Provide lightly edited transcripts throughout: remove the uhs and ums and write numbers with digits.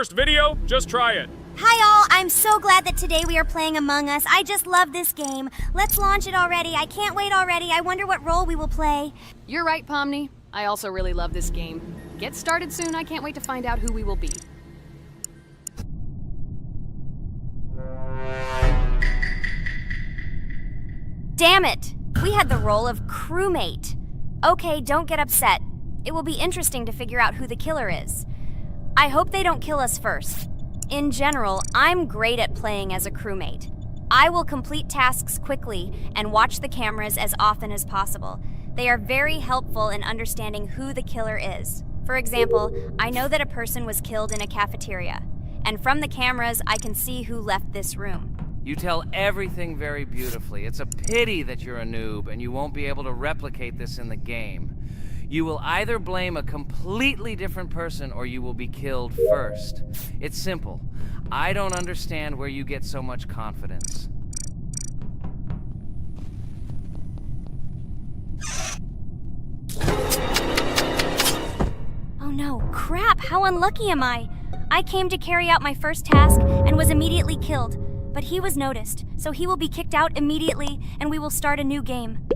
first video, just try it. Hi all, I'm so glad that today we are playing Among Us. I just love this game. Let's launch it already. I can't wait already. I wonder what role we will play. You're right, Pomni. I also really love this game. Get started soon. I can't wait to find out who we will be. Damn it! We had the role of crewmate. Okay, don't get upset. It will be interesting to figure out who the killer is. I hope they don't kill us first. In general, I'm great at playing as a crewmate. I will complete tasks quickly and watch the cameras as often as possible. They are very helpful in understanding who the killer is. For example, I know that a person was killed in a cafeteria, and from the cameras, I can see who left this room. You tell everything very beautifully. It's a pity that you're a noob and you won't be able to replicate this in the game. You will either blame a completely different person or you will be killed first. It's simple. I don't understand where you get so much confidence. Oh no, crap, how unlucky am I? I came to carry out my first task and was immediately killed. But he was noticed, so he will be kicked out immediately, and we will start a new game.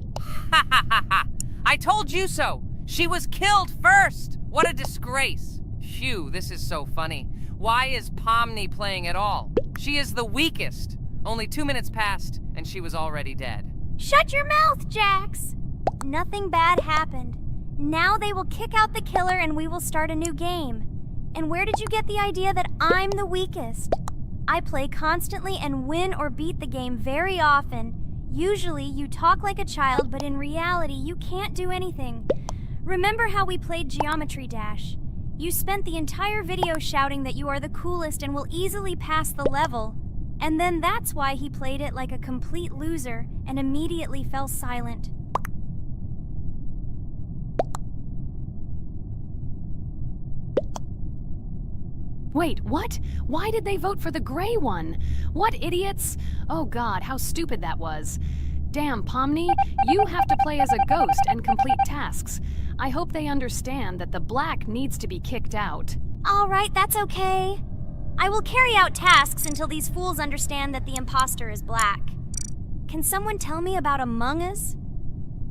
Ha ha ha ha! I told you so! She was killed first! What a disgrace! Phew, this is so funny. Why is Pomni playing at all? She is the weakest. Only 2 minutes passed, and she was already dead. Shut your mouth, Jax! Nothing bad happened. Now they will kick out the killer and we will start a new game. And where did you get the idea that I'm the weakest? I play constantly and win or beat the game very often. Usually, you talk like a child, but in reality, you can't do anything. Remember how we played Geometry Dash? You spent the entire video shouting that you are the coolest and will easily pass the level. And then that's why he played it like a complete loser and immediately fell silent. Wait, what? Why did they vote for the gray one? What idiots? Oh god, how stupid that was. Damn, Pomni, you have to play as a ghost and complete tasks. I hope they understand that the black needs to be kicked out. All right, that's okay. I will carry out tasks until these fools understand that the imposter is black. Can someone tell me about Among Us?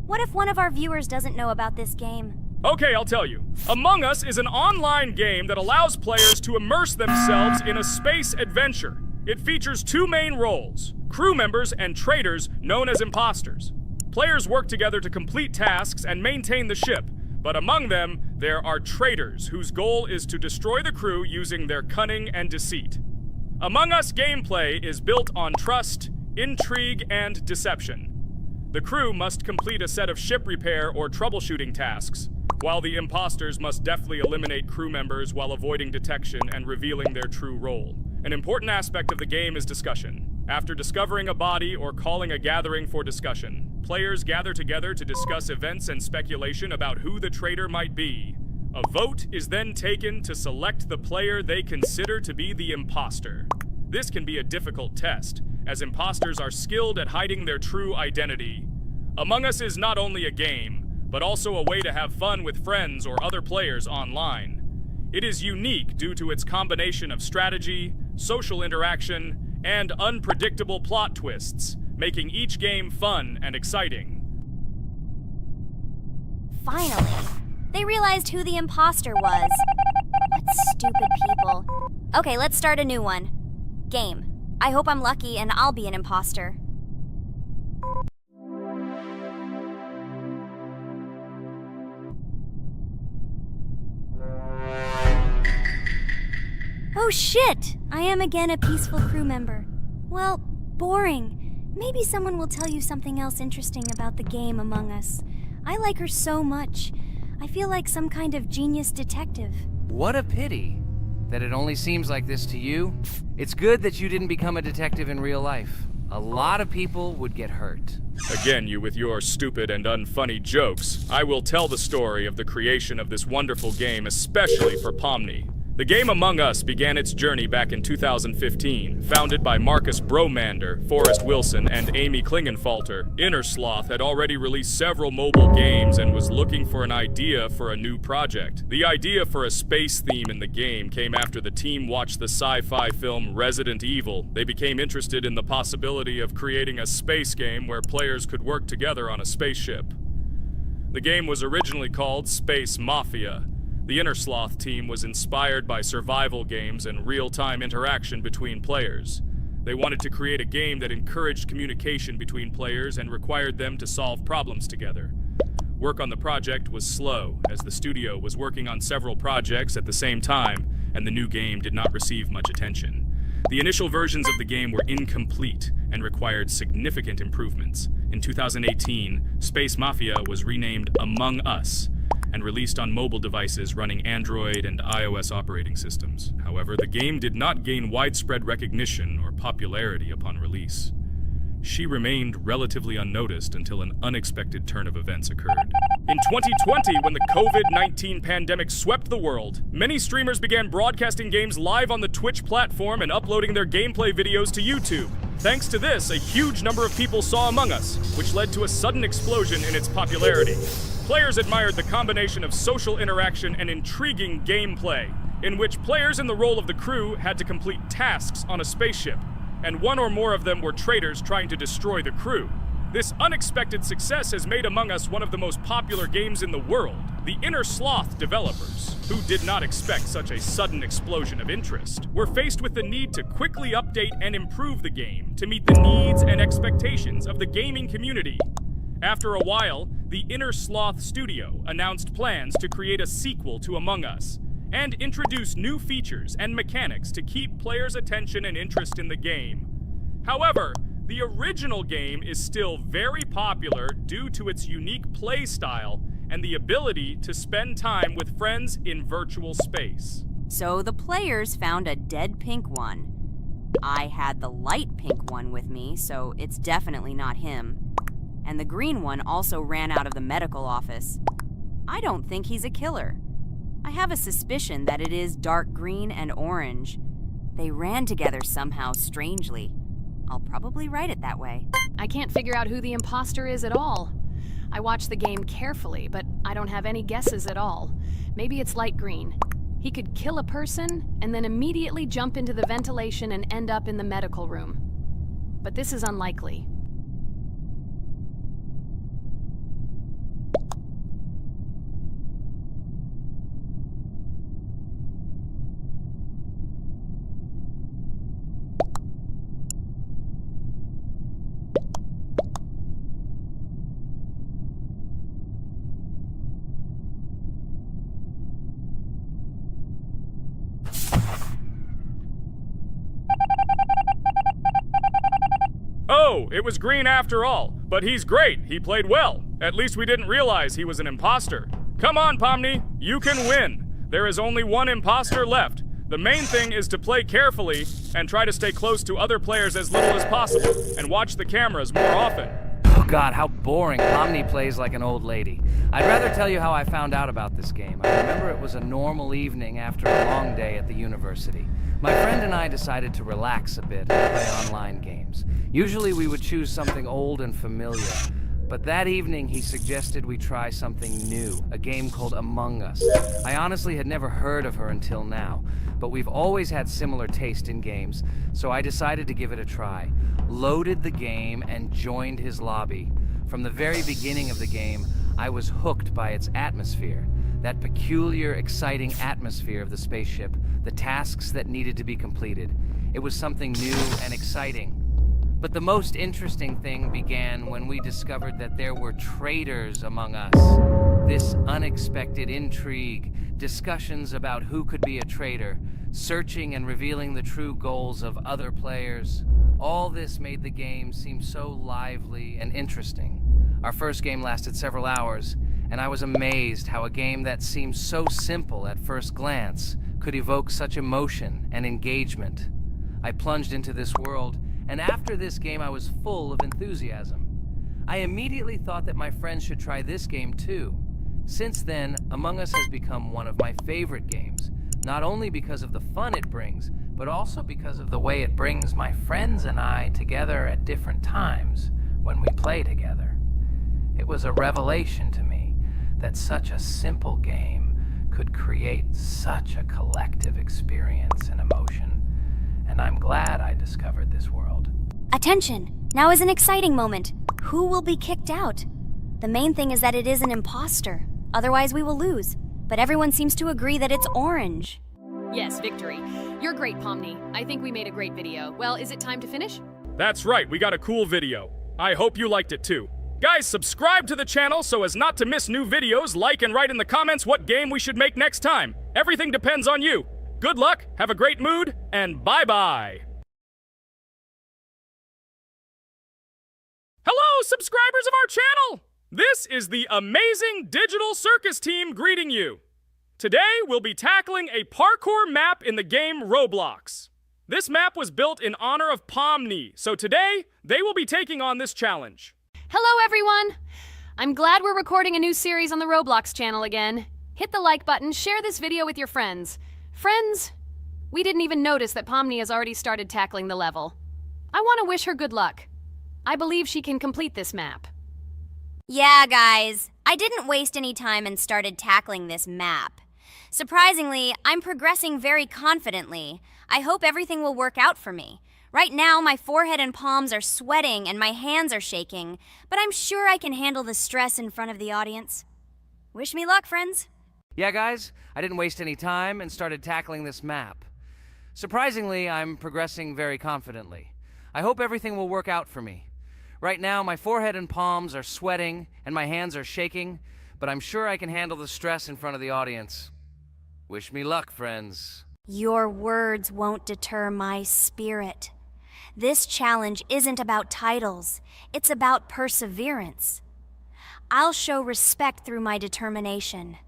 What if one of our viewers doesn't know about this game? Okay, I'll tell you. Among Us is an online game that allows players to immerse themselves in a space adventure. It features 2 main roles, crew members and traitors known as imposters. Players work together to complete tasks and maintain the ship, but among them, there are traitors whose goal is to destroy the crew using their cunning and deceit. Among Us gameplay is built on trust, intrigue, and deception. The crew must complete a set of ship repair or troubleshooting tasks, while the imposters must deftly eliminate crew members while avoiding detection and revealing their true role. An important aspect of the game is discussion. After discovering a body or calling a gathering for discussion, players gather together to discuss events and speculation about who the traitor might be. A vote is then taken to select the player they consider to be the imposter. This can be a difficult test, as imposters are skilled at hiding their true identity. Among Us is not only a game, but also a way to have fun with friends or other players online. It is unique due to its combination of strategy, social interaction, and unpredictable plot twists, making each game fun and exciting. Finally, they realized who the imposter was. What stupid people. Okay, let's start a new one. Game. I hope I'm lucky and I'll be an imposter. Oh shit! I am again a peaceful crew member. Well, boring. Maybe someone will tell you something else interesting about the game Among Us. I like her so much. I feel like some kind of genius detective. What a pity that it only seems like this to you. It's good that you didn't become a detective in real life. A lot of people would get hurt. Again, you with your stupid and unfunny jokes. I will tell the story of the creation of this wonderful game, especially for Pomni. The game Among Us began its journey back in 2015. Founded by Marcus Bromander, Forrest Wilson, and Amy Klingenfalter, Innersloth had already released several mobile games and was looking for an idea for a new project. The idea for a space theme in the game came after the team watched the sci-fi film Resident Evil. They became interested in the possibility of creating a space game where players could work together on a spaceship. The game was originally called Space Mafia. The Innersloth team was inspired by survival games and real-time interaction between players. They wanted to create a game that encouraged communication between players and required them to solve problems together. Work on the project was slow, as the studio was working on several projects at the same time, and the new game did not receive much attention. The initial versions of the game were incomplete and required significant improvements. In 2018, Space Mafia was renamed Among Us and released on mobile devices running Android and iOS operating systems. However, the game did not gain widespread recognition or popularity upon release. She remained relatively unnoticed until an unexpected turn of events occurred. In 2020, when the COVID-19 pandemic swept the world, many streamers began broadcasting games live on the Twitch platform and uploading their gameplay videos to YouTube. Thanks to this, a huge number of people saw Among Us, which led to a sudden explosion in its popularity. Players admired the combination of social interaction and intriguing gameplay, in which players in the role of the crew had to complete tasks on a spaceship, and one or more of them were traitors trying to destroy the crew. This unexpected success has made Among Us one of the most popular games in the world. The Innersloth developers, who did not expect such a sudden explosion of interest, were faced with the need to quickly update and improve the game to meet the needs and expectations of the gaming community. After a while, the Innersloth studio announced plans to create a sequel to Among Us and introduce new features and mechanics to keep players' attention and interest in the game. However, the original game is still very popular due to its unique play style and the ability to spend time with friends in virtual space. So the players found a dead pink one. I had the light pink one with me, so it's definitely not him. And the green one also ran out of the medical office. I don't think he's a killer. I have a suspicion that it is dark green and orange. They ran together somehow strangely. I'll probably write it that way. I can't figure out who the imposter is at all. I watched the game carefully, but I don't have any guesses at all. Maybe it's light green. He could kill a person and then immediately jump into the ventilation and end up in the medical room. But this is unlikely. Oh, it was green after all. But he's great. He played well. At least we didn't realize he was an imposter. Come on, Pomni. You can win. There is only one imposter left. The main thing is to play carefully and try to stay close to other players as little as possible and watch the cameras more often. Oh God, how boring. Pomni plays like an old lady. I'd rather tell you how I found out about this game. I remember it was a normal evening after a long day at the university. My friend and I decided to relax a bit and play online games. Usually we would choose something old and familiar, but that evening he suggested we try something new, a game called Among Us. I honestly had never heard of her until now, but we've always had similar taste in games, so I decided to give it a try. Loaded the game and joined his lobby. From the very beginning of the game, I was hooked by its atmosphere. That peculiar, exciting atmosphere of the spaceship, the tasks that needed to be completed. It was something new and exciting. But the most interesting thing began when we discovered that there were traitors among us. This unexpected intrigue, discussions about who could be a traitor, searching and revealing the true goals of other players. All this made the game seem so lively and interesting. Our first game lasted several hours, and I was amazed how a game that seemed so simple at first glance could evoke such emotion and engagement. I plunged into this world, and after this game I was full of enthusiasm. I immediately thought that my friends should try this game too. Since then, Among Us has become one of my favorite games, Not only because of the fun it brings, but also because of the way it brings my friends and I together at different times when we play together. It was a revelation to me that such a simple game could create such a collective experience and emotion, and I'm glad I discovered this world. Attention! Now is an exciting moment. Who will be kicked out? The main thing is that it is an imposter. Otherwise, we will lose. But everyone seems to agree that it's orange. Yes, victory. You're great, Pomni. I think we made a great video. Well, is it time to finish? That's right, we got a cool video. I hope you liked it too. Guys, subscribe to the channel so as not to miss new videos, like and write in the comments what game we should make next time. Everything depends on you. Good luck, have a great mood, and bye-bye. Hello, subscribers of our channel! This is the amazing Digital Circus team greeting you. Today, we'll be tackling a parkour map in the game Roblox. This map was built in honor of Pomni, so today, they will be taking on this challenge. Hello, everyone! I'm glad we're recording a new series on the Roblox channel again. Hit the like button, share this video with your friends. Friends, we didn't even notice that Pomni has already started tackling the level. I want to wish her good luck. I believe she can complete this map. Yeah, guys. I didn't waste any time and started tackling this map. Surprisingly, I'm progressing very confidently. I hope everything will work out for me. Right now, my forehead and palms are sweating and my hands are shaking, but I'm sure I can handle the stress in front of the audience. Wish me luck, friends. Yeah, guys, I didn't waste any time and started tackling this map. Surprisingly, I'm progressing very confidently. I hope everything will work out for me. Right now, my forehead and palms are sweating and my hands are shaking, but I'm sure I can handle the stress in front of the audience. Wish me luck, friends. Your words won't deter my spirit. This challenge isn't about titles. It's about perseverance. I'll show respect through my determination.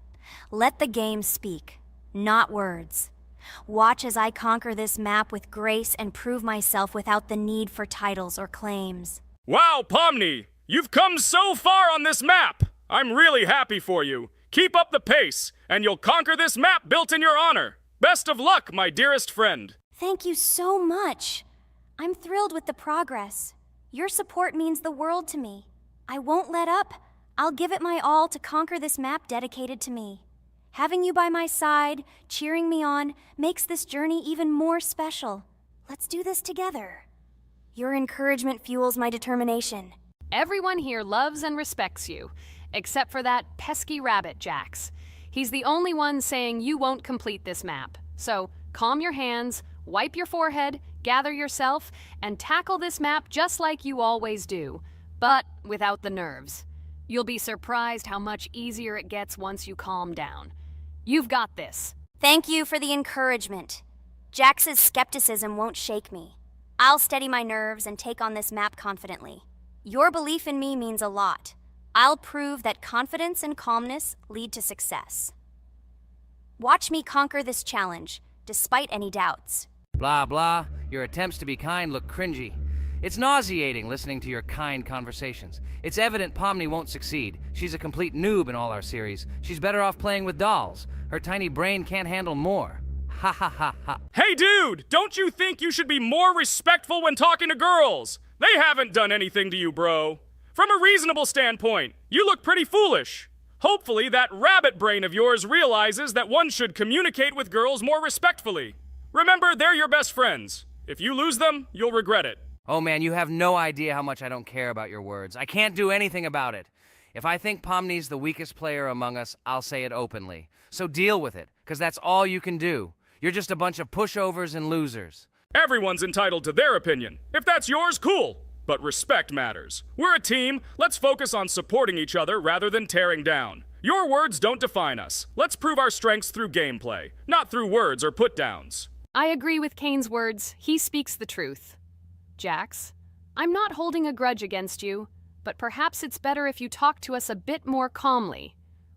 Let the game speak, not words. Watch as I conquer this map with grace and prove myself without the need for titles or claims. Wow, Pomni! You've come so far on this map! I'm really happy for you. Keep up the pace, and you'll conquer this map built in your honor. Best of luck, my dearest friend. Thank you so much. I'm thrilled with the progress. Your support means the world to me. I won't let up. I'll give it my all to conquer this map dedicated to me. Having you by my side, cheering me on, makes this journey even more special. Let's do this together. Your encouragement fuels my determination. Everyone here loves and respects you, except for that pesky rabbit, Jax. He's the only one saying you won't complete this map. So, calm your hands, wipe your forehead, gather yourself, and tackle this map just like you always do, but without the nerves. You'll be surprised how much easier it gets once you calm down. You've got this. Thank you for the encouragement. Jax's skepticism won't shake me. I'll steady my nerves and take on this map confidently. Your belief in me means a lot. I'll prove that confidence and calmness lead to success. Watch me conquer this challenge, despite any doubts. Blah, blah. Your attempts to be kind look cringy. It's nauseating listening to your kind conversations. It's evident Pomni won't succeed. She's a complete noob in all our series. She's better off playing with dolls. Her tiny brain can't handle more. Ha ha ha ha. Hey dude, don't you think you should be more respectful when talking to girls? They haven't done anything to you, bro. From a reasonable standpoint, you look pretty foolish. Hopefully that rabbit brain of yours realizes that one should communicate with girls more respectfully. Remember, they're your best friends. If you lose them, you'll regret it. Oh man, you have no idea how much I don't care about your words. I can't do anything about it. If I think Pomni's the weakest player among us, I'll say it openly. So deal with it, because that's all you can do. You're just a bunch of pushovers and losers. Everyone's entitled to their opinion. If that's yours, cool. But respect matters. We're a team. Let's focus on supporting each other rather than tearing down. Your words don't define us. Let's prove our strengths through gameplay, not through words or put-downs. I agree with Kane's words. He speaks the truth. Jax, I'm not holding a grudge against you, but perhaps it's better if you talk to us a bit more calmly.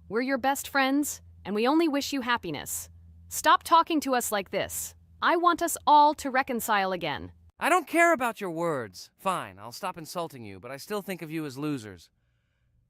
We're your best friends, and we only wish you happiness. Stop talking to us like this. I want us all to reconcile again. I don't care about your words. Fine, I'll stop insulting you, but I still think of you as losers.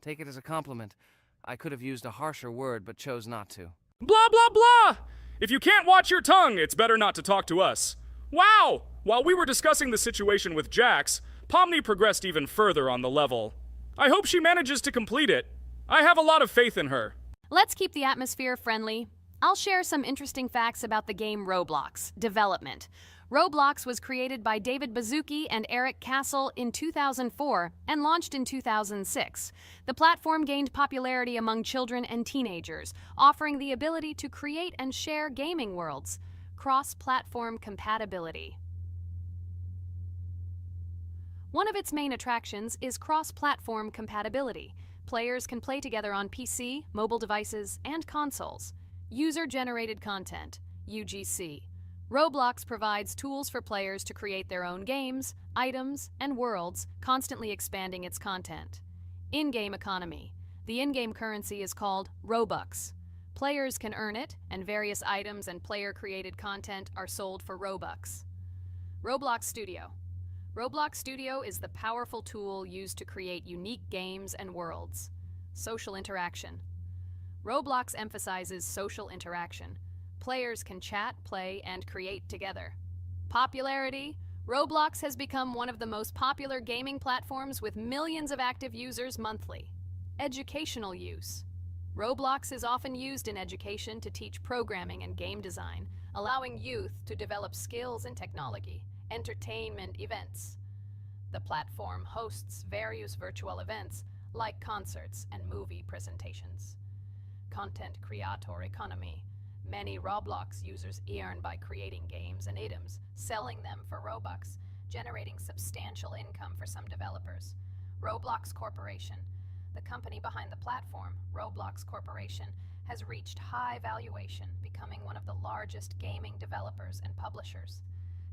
Take it as a compliment. I could have used a harsher word, but chose not to. Blah, blah, blah! If you can't watch your tongue, it's better not to talk to us. Wow! While we were discussing the situation with Jax, Pomni progressed even further on the level. I hope she manages to complete it. I have a lot of faith in her. Let's keep the atmosphere friendly. I'll share some interesting facts about the game Roblox. Development. Roblox was created by David Baszucki and Eric Castle in 2004 and launched in 2006. The platform gained popularity among children and teenagers, offering the ability to create and share gaming worlds. Cross-platform compatibility. One of its main attractions is cross-platform compatibility. Players can play together on PC, mobile devices, and consoles. User-generated content, UGC. Roblox provides tools for players to create their own games, items, and worlds, constantly expanding its content. In-game economy. The in-game currency is called Robux. Players can earn it, and various items and player-created content are sold for Robux. Roblox Studio. Roblox Studio is the powerful tool used to create unique games and worlds. Social interaction. Roblox emphasizes social interaction. Players can chat, play, and create together. Popularity. Roblox has become one of the most popular gaming platforms with millions of active users monthly. Educational use. Roblox is often used in education to teach programming and game design, allowing youth to develop skills in technology. Entertainment events. The platform hosts various virtual events like concerts and movie presentations. Content creator economy. Many Roblox users earn by creating games and items, selling them for Robux, generating substantial income for some developers. Roblox Corporation. The company behind the platform, Roblox Corporation, has reached high valuation, becoming one of the largest gaming developers and publishers.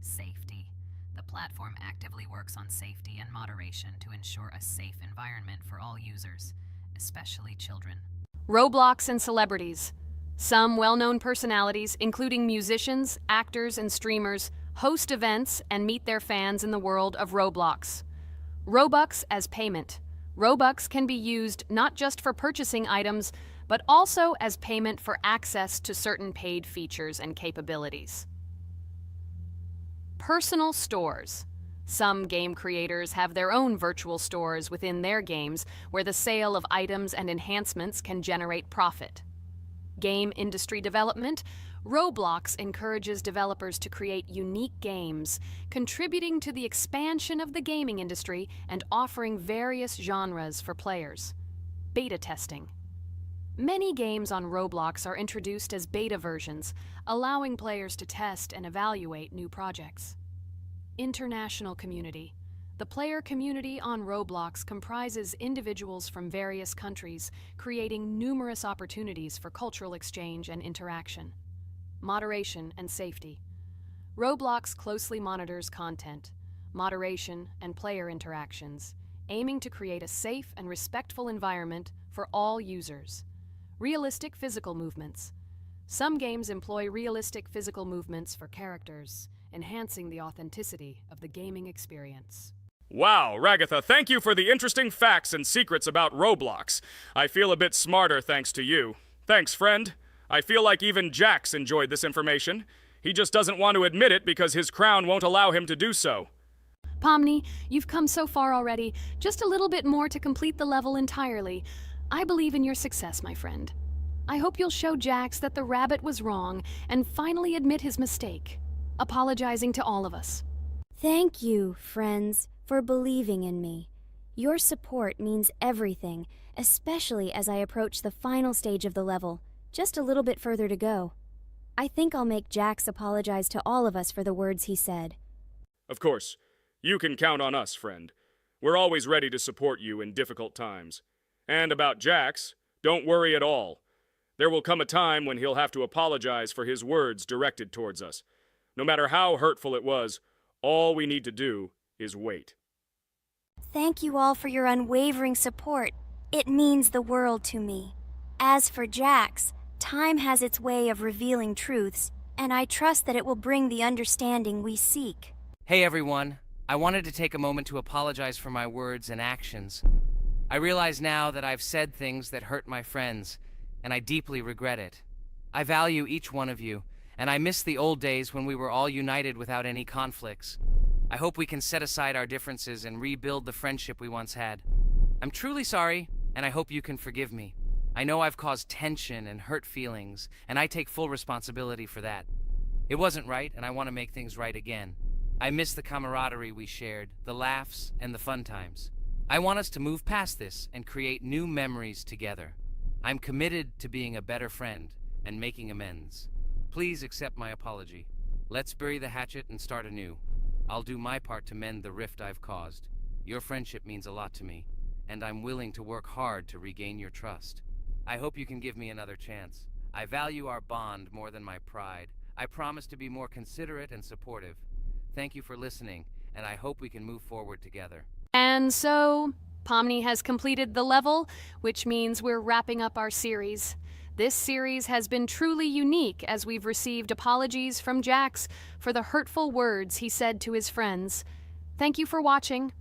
Safety. The platform actively works on safety and moderation to ensure a safe environment for all users, especially children. Roblox and celebrities. Some well-known personalities, including musicians, actors, and streamers, host events and meet their fans in the world of Roblox. Robux as payment. Robux can be used not just for purchasing items, but also as payment for access to certain paid features and capabilities. Personal stores. Some game creators have their own virtual stores within their games where the sale of items and enhancements can generate profit. Game industry development. Roblox encourages developers to create unique games, contributing to the expansion of the gaming industry and offering various genres for players. Beta testing. Many games on Roblox are introduced as beta versions, allowing players to test and evaluate new projects. International community. The player community on Roblox comprises individuals from various countries, creating numerous opportunities for cultural exchange and interaction. Moderation and safety. Roblox closely monitors content, moderation, and player interactions, aiming to create a safe and respectful environment for all users. Realistic physical movements. Some games employ realistic physical movements for characters, enhancing the authenticity of the gaming experience. Wow, Ragatha, thank you for the interesting facts and secrets about Roblox. I feel a bit smarter thanks to you. Thanks, friend. I feel like even Jax enjoyed this information. He just doesn't want to admit it because his crown won't allow him to do so. Pomni, you've come so far already. Just a little bit more to complete the level entirely. I believe in your success, my friend. I hope you'll show Jax that the rabbit was wrong and finally admit his mistake, apologizing to all of us. Thank you, friends, for believing in me. Your support means everything, especially as I approach the final stage of the level, just a little bit further to go. I think I'll make Jax apologize to all of us for the words he said. Of course. You can count on us, friend. We're always ready to support you in difficult times. And about Jax, don't worry at all. There will come a time when he'll have to apologize for his words directed towards us. No matter how hurtful it was, all we need to do is wait. Thank you all for your unwavering support. It means the world to me. As for Jax, time has its way of revealing truths, and I trust that it will bring the understanding we seek. Hey everyone, I wanted to take a moment to apologize for my words and actions. I realize now that I've said things that hurt my friends, and I deeply regret it. I value each one of you, and I miss the old days when we were all united without any conflicts. I hope we can set aside our differences and rebuild the friendship we once had. I'm truly sorry, and I hope you can forgive me. I know I've caused tension and hurt feelings, and I take full responsibility for that. It wasn't right, and I want to make things right again. I miss the camaraderie we shared, the laughs, and the fun times. I want us to move past this and create new memories together. I'm committed to being a better friend and making amends. Please accept my apology. Let's bury the hatchet and start anew. I'll do my part to mend the rift I've caused. Your friendship means a lot to me, and I'm willing to work hard to regain your trust. I hope you can give me another chance. I value our bond more than my pride. I promise to be more considerate and supportive. Thank you for listening, and I hope we can move forward together. And so, Pomni has completed the level, which means we're wrapping up our series. This series has been truly unique as we've received apologies from Jax for the hurtful words he said to his friends. Thank you for watching.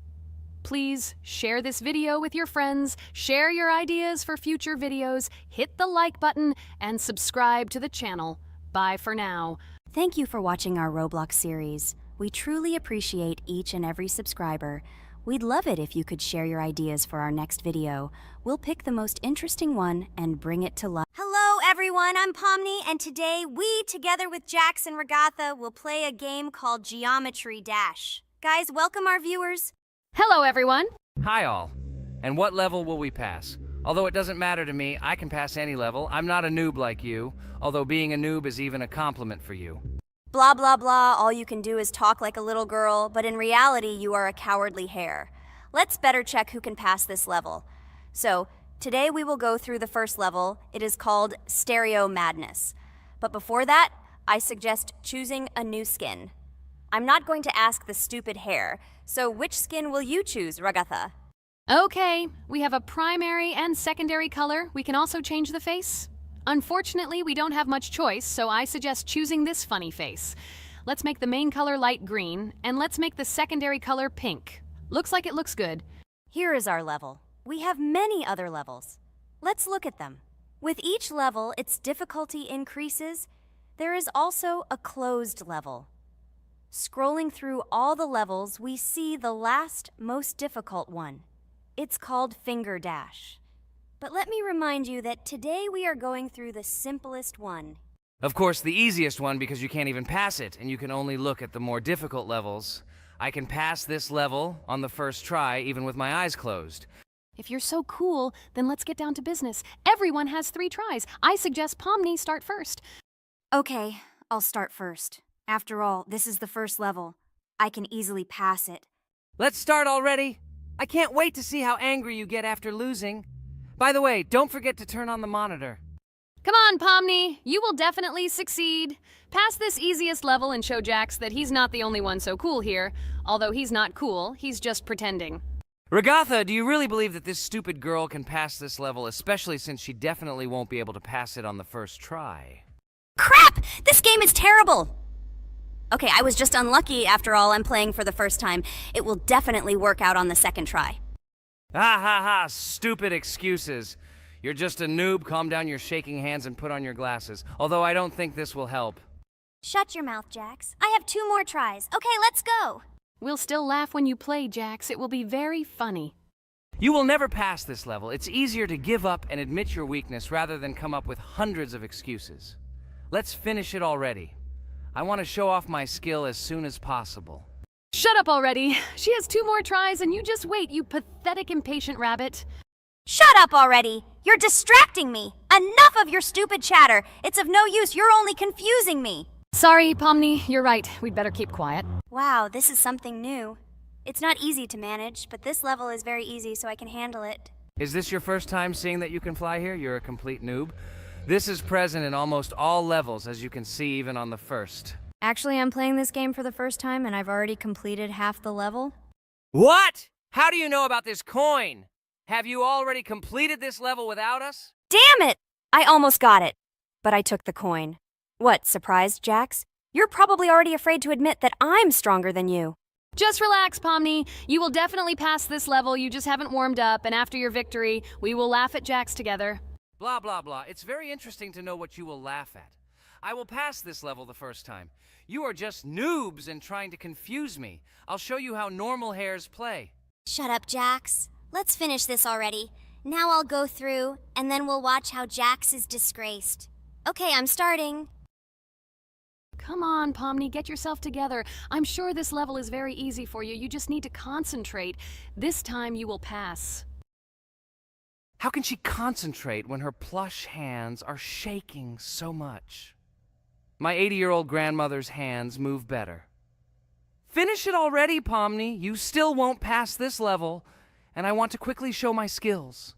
Please share this video with your friends, share your ideas for future videos, hit the like button, and subscribe to the channel. Bye for now. Thank you for watching our Roblox series. We truly appreciate each and every subscriber. We'd love it if you could share your ideas for our next video. We'll pick the most interesting one and bring it to life. Hello everyone, I'm Pomni, and today we, together with Jax and Regatha, will play a game called Geometry Dash. Guys, welcome our viewers. Hello, everyone. Hi all. And what level will we pass? Although it doesn't matter to me, I can pass any level. I'm not a noob like you, although being a noob is even a compliment for you. Blah, blah, blah, all you can do is talk like a little girl, but in reality, you are a cowardly hare. Let's better check who can pass this level. So, today we will go through the first level. It is called Stereo Madness. But before that, I suggest choosing a new skin. I'm not going to ask the stupid hare, so which skin will you choose, Regatha? Okay, we have a primary and secondary color. We can also change the face. Unfortunately, we don't have much choice, so I suggest choosing this funny face. Let's make the main color light green, and let's make the secondary color pink. Looks like it looks good. Here is our level. We have many other levels. Let's look at them. With each level, its difficulty increases. There is also a closed level. Scrolling through all the levels, we see the last, most difficult one. It's called Finger Dash. But let me remind you that today we are going through the simplest one. Of course, the easiest one because you can't even pass it, and you can only look at the more difficult levels. I can pass this level on the first try, even with my eyes closed. If you're so cool, then let's get down to business. Everyone has 3 tries. I suggest Pomni start first. Okay, I'll start first. After all, this is the first level. I can easily pass it. Let's start already. I can't wait to see how angry you get after losing. By the way, don't forget to turn on the monitor. Come on, Pomni. You will definitely succeed. Pass this easiest level and show Jax that he's not the only one so cool here. Although he's not cool, he's just pretending. Regatha, do you really believe that this stupid girl can pass this level, especially since she definitely won't be able to pass it on the first try? Crap! This game is terrible! Okay, I was just unlucky. After all, I'm playing for the first time. It will definitely work out on the second try. Ha ha ha, stupid excuses. You're just a noob, calm down your shaking hands and put on your glasses. Although I don't think this will help. Shut your mouth, Jax. I have 2 more tries. Okay, let's go! We'll still laugh when you play, Jax. It will be very funny. You will never pass this level. It's easier to give up and admit your weakness rather than come up with hundreds of excuses. Let's finish it already. I want to show off my skill as soon as possible. Shut up already. She has 2 more tries and you just wait, you pathetic impatient rabbit. Shut up already! You're distracting me! Enough of your stupid chatter! It's of no use, you're only confusing me! Sorry, Pomni, you're right. We'd better keep quiet. Wow, this is something new. It's not easy to manage, but this level is very easy, so I can handle it. Is this your first time seeing that you can fly here? You're a complete noob. This is present in almost all levels, as you can see even on the first. Actually, I'm playing this game for the first time, and I've already completed half the level. What? How do you know about this coin? Have you already completed this level without us? Damn it! I almost got it, but I took the coin. What, surprised, Jax? You're probably already afraid to admit that I'm stronger than you. Just relax, Pomni. You will definitely pass this level, you just haven't warmed up, and after your victory, we will laugh at Jax together. Blah, blah, blah. It's very interesting to know what you will laugh at. I will pass this level the first time. You are just noobs and trying to confuse me. I'll show you how normal hares play. Shut up, Jax. Let's finish this already. Now I'll go through, and then we'll watch how Jax is disgraced. Okay, I'm starting. Come on, Pomni, get yourself together. I'm sure this level is very easy for you. You just need to concentrate. This time you will pass. How can she concentrate when her plush hands are shaking so much? My 80-year-old grandmother's hands move better. Finish it already, Pomni. You still won't pass this level, and I want to quickly show my skills.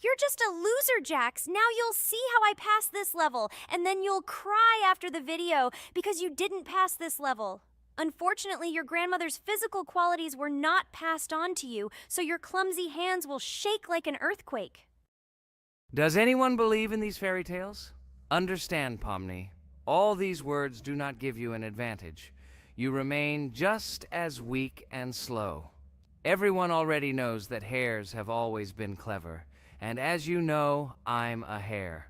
You're just a loser, Jax. Now you'll see how I pass this level, and then you'll cry after the video because you didn't pass this level. Unfortunately, your grandmother's physical qualities were not passed on to you, so your clumsy hands will shake like an earthquake. Does anyone believe in these fairy tales? Understand, Pomni. All these words do not give you an advantage. You remain just as weak and slow. Everyone already knows that hares have always been clever. And as you know, I'm a hare.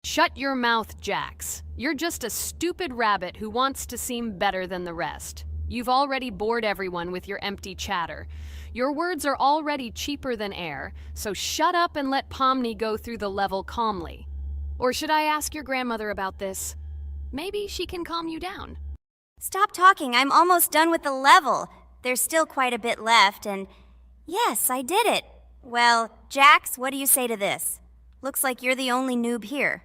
Shut your mouth, Jax. You're just a stupid rabbit who wants to seem better than the rest. You've already bored everyone with your empty chatter. Your words are already cheaper than air, so shut up and let Pomni go through the level calmly. Or should I ask your grandmother about this? Maybe she can calm you down. Stop talking. I'm almost done with the level. There's still quite a bit left, and yes, I did it. Well, Jax, what do you say to this? Looks like you're the only noob here.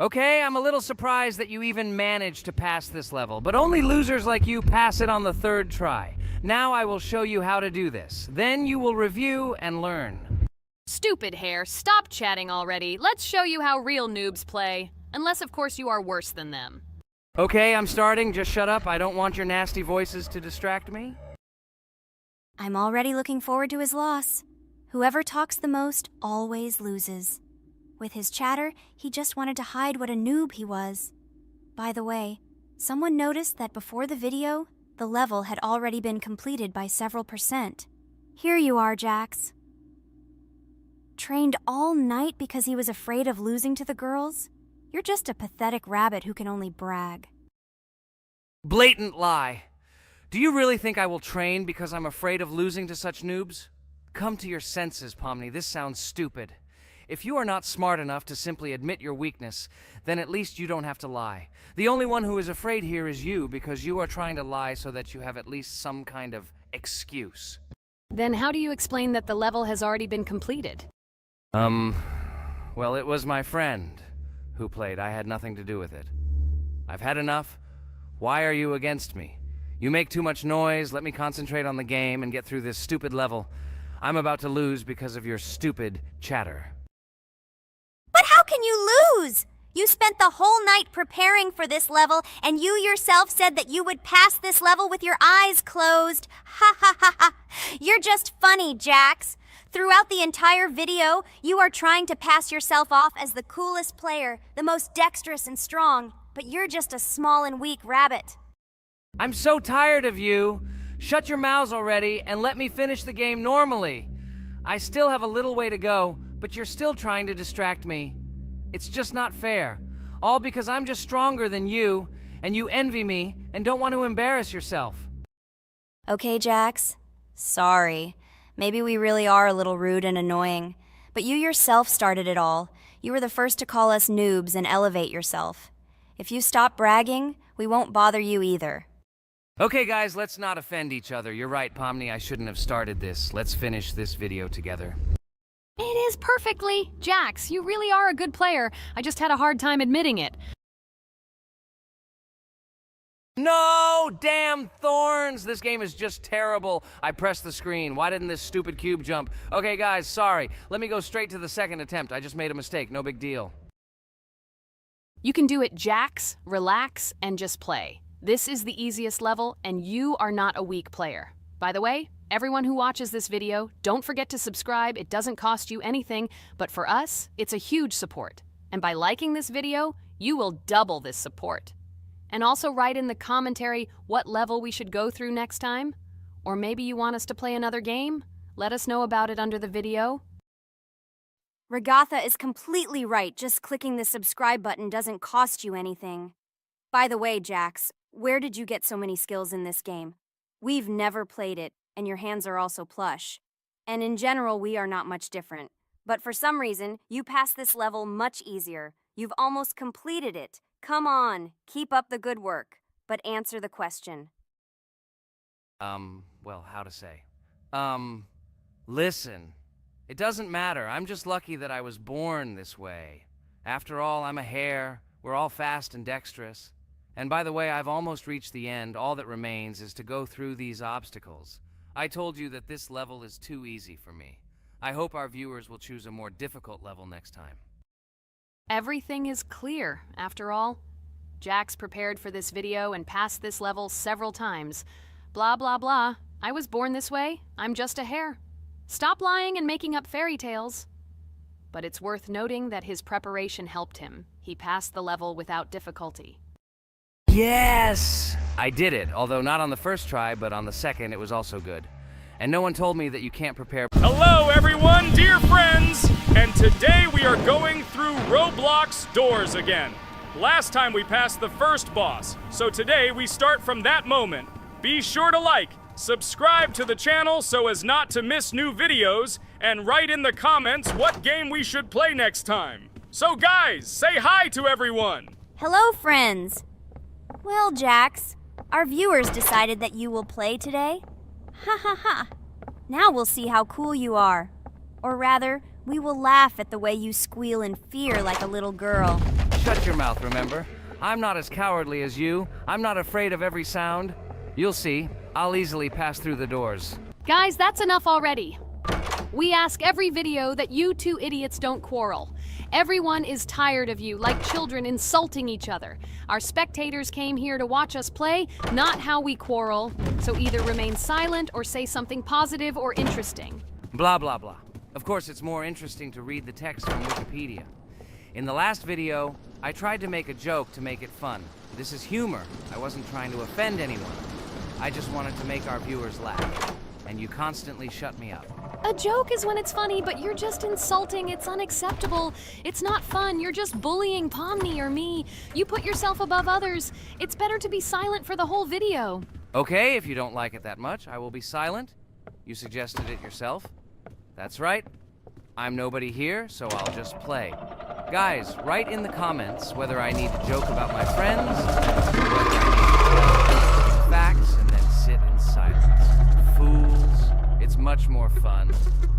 Okay, I'm a little surprised that you even managed to pass this level, but only losers like you pass it on the third try. Now I will show you how to do this. Then you will review and learn. Stupid hare, stop chatting already. Let's show you how real noobs play. Unless, of course, you are worse than them. Okay, I'm starting. Just shut up. I don't want your nasty voices to distract me. I'm already looking forward to his loss. Whoever talks the most always loses. With his chatter, he just wanted to hide what a noob he was. By the way, someone noticed that before the video, the level had already been completed by several %. Here you are, Jax. Trained all night because he was afraid of losing to the girls? You're just a pathetic rabbit who can only brag. Blatant lie. Do you really think I will train because I'm afraid of losing to such noobs? Come to your senses, Pomni. This sounds stupid. If you are not smart enough to simply admit your weakness, then at least you don't have to lie. The only one who is afraid here is you, because you are trying to lie so that you have at least some kind of excuse. Then how do you explain that the level has already been completed? Well, it was my friend who played. I had nothing to do with it. I've had enough. Why are you against me? You make too much noise. Let me concentrate on the game and get through this stupid level. I'm about to lose because of your stupid chatter. But how can you lose? You spent the whole night preparing for this level, and you yourself said that you would pass this level with your eyes closed. Ha ha ha ha. You're just funny, Jax. Throughout the entire video, you are trying to pass yourself off as the coolest player, the most dexterous and strong, but you're just a small and weak rabbit. I'm so tired of you. Shut your mouths already and let me finish the game normally. I still have a little way to go, but you're still trying to distract me. It's just not fair. All because I'm just stronger than you, and you envy me and don't want to embarrass yourself. Okay, Jax. Sorry. Maybe we really are a little rude and annoying. But you yourself started it all. You were the first to call us noobs and elevate yourself. If you stop bragging, we won't bother you either. Okay, guys, let's not offend each other. You're right, Pomni, I shouldn't have started this. Let's finish this video together. It is perfectly. Jax, you really are a good player. I just had a hard time admitting it. No! Damn thorns! This game is just terrible. I pressed the screen. Why didn't this stupid cube jump? Okay, guys, sorry. Let me go straight to the second attempt. I just made a mistake. No big deal. You can do it, Jax, relax, and just play. This is the easiest level, and you are not a weak player. By the way, everyone who watches this video, don't forget to subscribe. It doesn't cost you anything, but for us, it's a huge support. And by liking this video, you will double this support. And also write in the commentary what level we should go through next time. Or maybe you want us to play another game? Let us know about it under the video. Regatha is completely right. Just clicking the subscribe button doesn't cost you anything. By the way, Jax, where did you get so many skills in this game? We've never played it, and your hands are also plush. And in general, we are not much different. But for some reason, you passed this level much easier. You've almost completed it. Come on, keep up the good work. But answer the question. Well, how to say? Listen. It doesn't matter. I'm just lucky that I was born this way. After all, I'm a hare. We're all fast and dexterous. And by the way, I've almost reached the end. All that remains is to go through these obstacles. I told you that this level is too easy for me. I hope our viewers will choose a more difficult level next time. Everything is clear, after all. Jax prepared for this video and passed this level several times. Blah, blah, blah. I was born this way. I'm just a hare. Stop lying and making up fairy tales. But it's worth noting that his preparation helped him. He passed the level without difficulty. Yes! I did it, although not on the first try, but on the second it was also good. And no one told me that you can't prepare. Hello, everyone, dear friends! And today we are going through Roblox doors again. Last time we passed the first boss, so today we start from that moment. Be sure to like, subscribe to the channel so as not to miss new videos, and write in the comments what game we should play next time. So guys, say hi to everyone! Hello, friends. Well, Jax, our viewers decided that you will play today. Ha ha ha. Now we'll see how cool you are. Or rather, we will laugh at the way you squeal in fear like a little girl. Shut your mouth, remember? I'm not as cowardly as you. I'm not afraid of every sound. You'll see. I'll easily pass through the doors. Guys, that's enough already. We ask every video that you two idiots don't quarrel. Everyone is tired of you, like children insulting each other. Our spectators came here to watch us play, not how we quarrel. So either remain silent or say something positive or interesting. Blah, blah, blah. Of course, it's more interesting to read the text from Wikipedia. In the last video, I tried to make a joke to make it fun. This is humor. I wasn't trying to offend anyone. I just wanted to make our viewers laugh. And you constantly shut me up. A joke is when it's funny, but you're just insulting. It's unacceptable. It's not fun. You're just bullying Pomni or me. You put yourself above others. It's better to be silent for the whole video. Okay, if you don't like it that much, I will be silent. You suggested it yourself. That's right. I'm nobody here, so I'll just play. Guys, write in the comments whether I need to joke about my friends, whether I need to facts and then sit in silence. Fools. It's much more fun.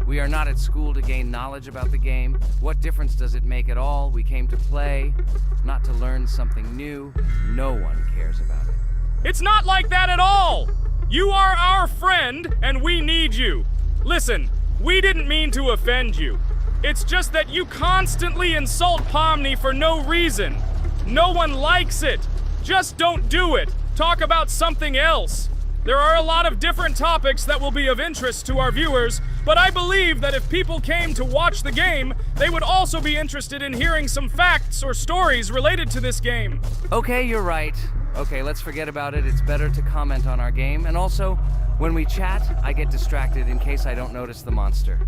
We are not at school to gain knowledge about the game. What difference does it make at all? We came to play, not to learn something new. No one cares about it. It's not like that at all! You are our friend, and we need you. Listen, we didn't mean to offend you. It's just that you constantly insult Pomni for no reason. No one likes it. Just don't do it. Talk about something else. There are a lot of different topics that will be of interest to our viewers, but I believe that if people came to watch the game, they would also be interested in hearing some facts or stories related to this game. Okay, you're right. Okay, let's forget about it. It's better to comment on our game. And also, when we chat, I get distracted in case I don't notice the monster.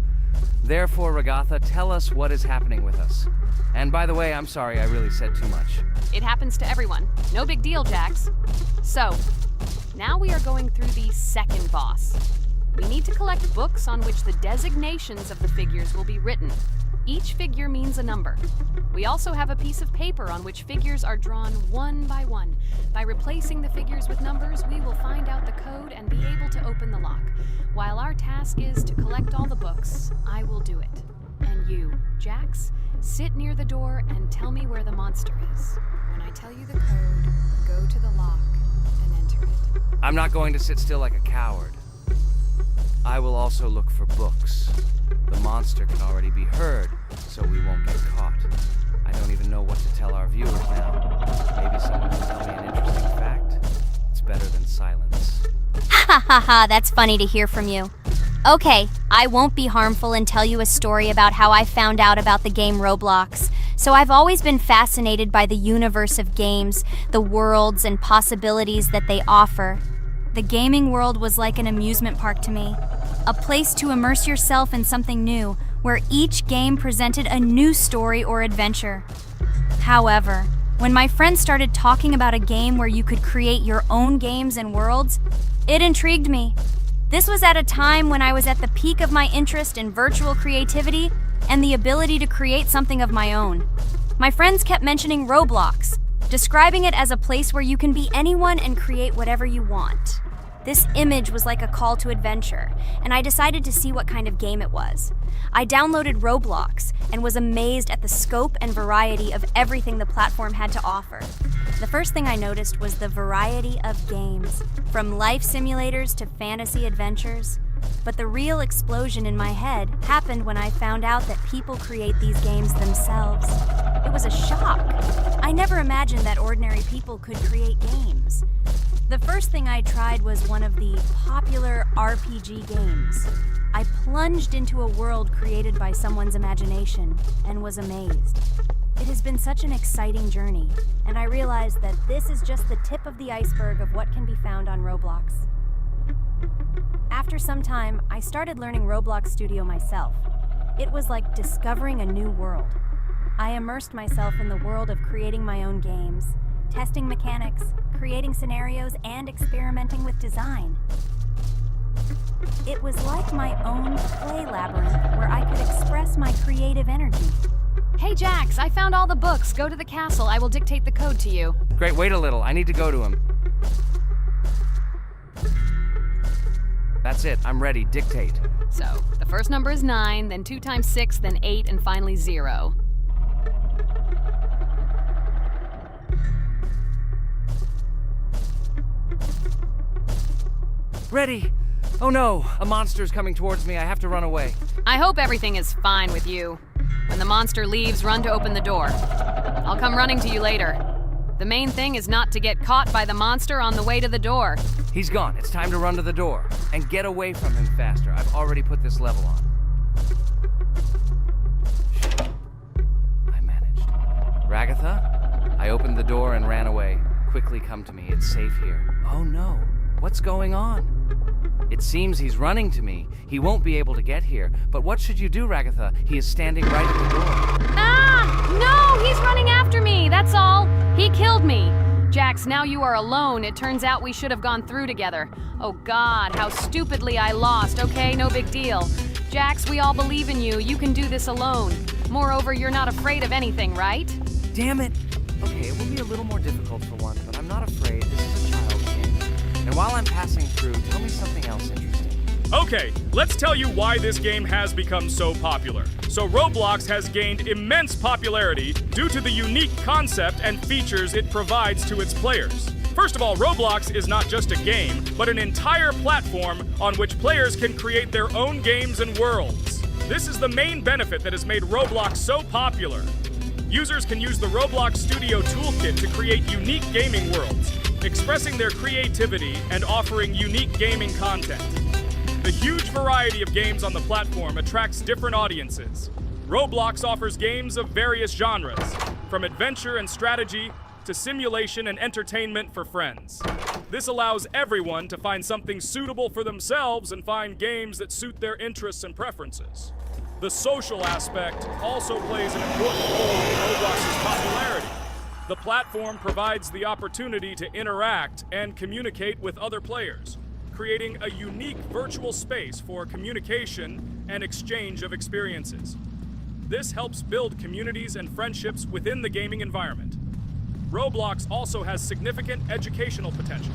Therefore, Regatha, tell us what is happening with us. And by the way, I'm sorry, I really said too much. It happens to everyone. No big deal, Jax. So, now we are going through the second boss. We need to collect books on which the designations of the figures will be written. Each figure means a number. We also have a piece of paper on which figures are drawn one by one. By replacing the figures with numbers, we will find out the code and be able to open the lock. While our task is to collect all the books, I will do it. And you, Jax, sit near the door and tell me where the monster is. When I tell you the code, go to the lock and enter it. I'm not going to sit still like a coward. I will also look for books. The monster can already be heard, so we won't get caught. I don't even know what to tell our viewers now. Maybe someone can tell me an interesting fact. It's better than silence. Ha ha ha, that's funny to hear from you. Okay, I won't be harmful and tell you a story about how I found out about the game Roblox. So I've always been fascinated by the universe of games, the worlds and possibilities that they offer. The gaming world was like an amusement park to me. A place to immerse yourself in something new, where each game presented a new story or adventure. However, when my friends started talking about a game where you could create your own games and worlds, it intrigued me. This was at a time when I was at the peak of my interest in virtual creativity and the ability to create something of my own. My friends kept mentioning Roblox, describing it as a place where you can be anyone and create whatever you want. This image was like a call to adventure, and I decided to see what kind of game it was. I downloaded Roblox and was amazed at the scope and variety of everything the platform had to offer. The first thing I noticed was the variety of games, from life simulators to fantasy adventures. But the real explosion in my head happened when I found out that people create these games themselves. It was a shock. I never imagined that ordinary people could create games. The first thing I tried was one of the popular RPG games. I plunged into a world created by someone's imagination and was amazed. It has been such an exciting journey, and I realized that this is just the tip of the iceberg of what can be found on Roblox. After some time, I started learning Roblox Studio myself. It was like discovering a new world. I immersed myself in the world of creating my own games, testing mechanics, creating scenarios, and experimenting with design. It was like my own play labyrinth where I could express my creative energy. Hey Jax, I found all the books. Go to the castle. I will dictate the code to you. Great, wait a little. I need to go to him. That's it. I'm ready. Dictate. So, the first number is 9, then 2 times 6, then 8, and finally 0. Ready! Oh no! A monster's coming towards me. I have to run away. I hope everything is fine with you. When the monster leaves, run to open the door. I'll come running to you later. The main thing is not to get caught by the monster on the way to the door. He's gone. It's time to run to the door. And get away from him faster. I've already put this level on. I managed. Ragatha? I opened the door and ran away. Quickly come to me. It's safe here. Oh no. What's going on? It seems he's running to me. He won't be able to get here. But what should you do, Ragatha? He is standing right at the door. Ah! No! He's running after me! That's all! He killed me! Jax, now you are alone. It turns out we should have gone through together. Oh God, how stupidly I lost. Okay, no big deal. Jax, we all believe in you. You can do this alone. Moreover, you're not afraid of anything, right? Damn it! Okay, it will be a little more difficult for one, but I'm not afraid. This is a child's game. And while I'm passing through, tell me something else interesting. Okay, let's tell you why this game has become so popular. So Roblox has gained immense popularity due to the unique concept and features it provides to its players. First of all, Roblox is not just a game, but an entire platform on which players can create their own games and worlds. This is the main benefit that has made Roblox so popular. Users can use the Roblox Studio Toolkit to create unique gaming worlds, expressing their creativity and offering unique gaming content. The huge variety of games on the platform attracts different audiences. Roblox offers games of various genres, from adventure and strategy to simulation and entertainment for friends. This allows everyone to find something suitable for themselves and find games that suit their interests and preferences. The social aspect also plays an important role in Roblox's popularity. The platform provides the opportunity to interact and communicate with other players, creating a unique virtual space for communication and exchange of experiences. This helps build communities and friendships within the gaming environment. Roblox also has significant educational potential.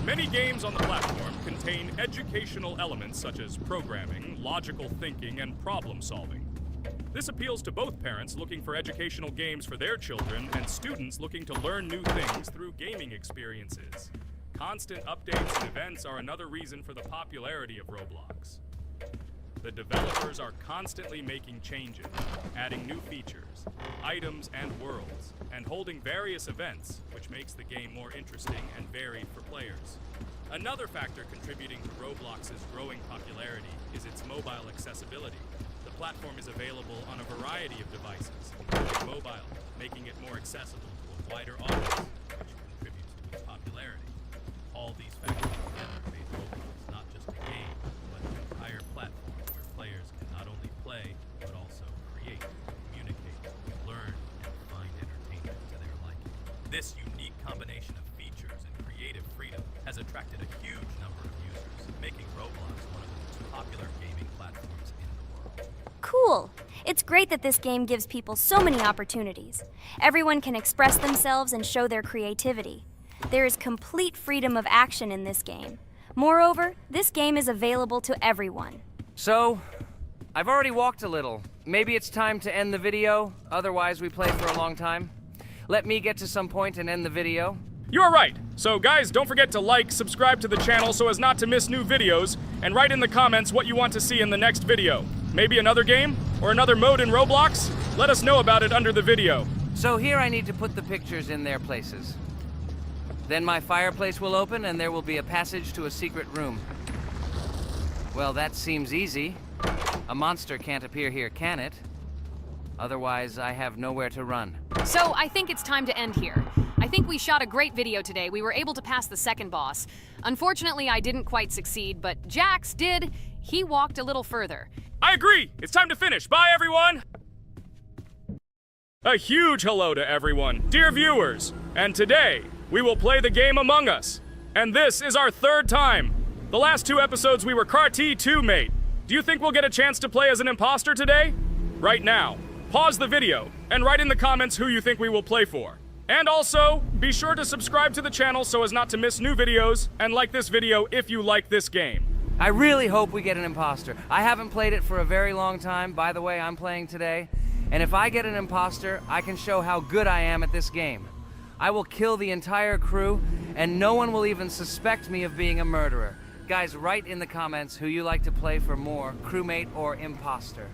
Many games on the platform contain educational elements such as programming, logical thinking, and problem solving. This appeals to both parents looking for educational games for their children and students looking to learn new things through gaming experiences. Constant updates and events are another reason for the popularity of Roblox. The developers are constantly making changes, adding new features, items, and worlds, and holding various events, which makes the game more interesting and varied for players. Another factor contributing to Roblox's growing popularity is its mobile accessibility. The platform is available on a variety of devices, including mobile, making it more accessible to a wider audience, which contributes to its popularity. All these factors together made Roblox not just a game, but an entire platform where players can not only play, attracted a huge number of users, making Roblox one of the most popular gaming platforms in the world. Cool. It's great that this game gives people so many opportunities. Everyone can express themselves and show their creativity. There is complete freedom of action in this game. Moreover, this game is available to everyone. So, I've already walked a little. Maybe it's time to end the video, otherwise we play for a long time. Let me get to some point and end the video. You're right. So guys, don't forget to like, subscribe to the channel so as not to miss new videos, and write in the comments what you want to see in the next video. Maybe another game? Or another mode in Roblox? Let us know about it under the video. So here I need to put the pictures in their places. Then my fireplace will open and there will be a passage to a secret room. Well, that seems easy. A monster can't appear here, can it? Otherwise, I have nowhere to run. So I think it's time to end here. I think we shot a great video today. We were able to pass the second boss. Unfortunately, I didn't quite succeed, but Jax did. He walked a little further. I agree! It's time to finish. Bye, everyone! A huge hello to everyone, dear viewers. And today, we will play the game Among Us. And this is our third time. The last 2 episodes we were CAR-T 2 mate. Do you think we'll get a chance to play as an imposter today? Right now, pause the video and write in the comments who you think we will play for. And also, be sure to subscribe to the channel so as not to miss new videos, and like this video if you like this game. I really hope we get an imposter. I haven't played it for a very long time. By the way, I'm playing today. And if I get an imposter, I can show how good I am at this game. I will kill the entire crew, and no one will even suspect me of being a murderer. Guys, write in the comments who you like to play for more, crewmate or imposter.